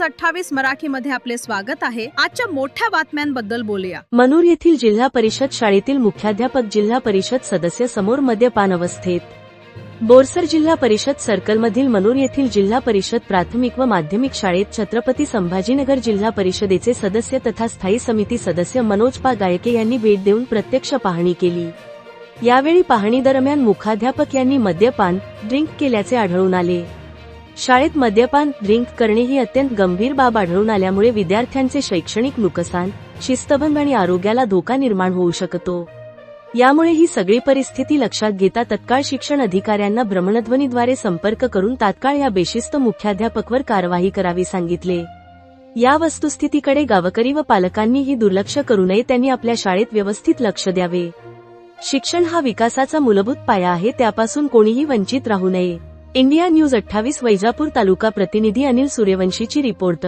News 28 मराठीमध्ये आपले स्वागत आहे। आजच्या मोठ्या बातम्यांबद्दल बोलूया। मनूर येथील जिल्हा परिषद शाळेतील मुख्याध्यापक जिल्हा परिषद सदस्य समोर मद्यपान अवस्थेत। बोरसर जिल्हा परिषद सर्कलमधील मनूर येथील जिल्हा परिषद प्राथमिक व माध्यमिक शाळेत छत्रपती संभाजीनगर जिल्हा परिषदेचे सदस्य तथा स्थायी समिती सदस्य मनोज पा गायके यांनी भेट देऊन प्रत्यक्ष पाहणी केली। यावेळी पाहणी दरम्यान मुख्याध्यापक यांनी मद्यपान ड्रिंक केल्याचे आढळून आले। शाळेत मद्यपान ड्रिंक करणे ही अत्यंत गंभीर बाब आढळून आल्यामुळे विद्यार्थ्यांचे शैक्षणिक नुकसान, शिस्तभंग आणि आरोग्याला धोका निर्माण होऊ शकतो। यामुळे ही सगळी परिस्थिती लक्षात घेता तत्काळ शिक्षण अधिकाऱ्यांना भ्रमणध्वनीद्वारे संपर्क करून तात्काळ या बेशिस्त मुख्याध्यापकवर कारवाई करावी सांगितले। या वस्तुस्थितीकडे गावकरी व पालकांनीही दुर्लक्ष करू नये, त्यांनी आपल्या शाळेत व्यवस्थित लक्ष द्यावे। शिक्षण हा विकासाचा मूलभूत पाया आहे, त्यापासून कोणीही वंचित राहू नये। इंडिया न्यूज 28 वैजापूर तालुका प्रतिनिधी अनिल सूर्यवंशीची रिपोर्ट।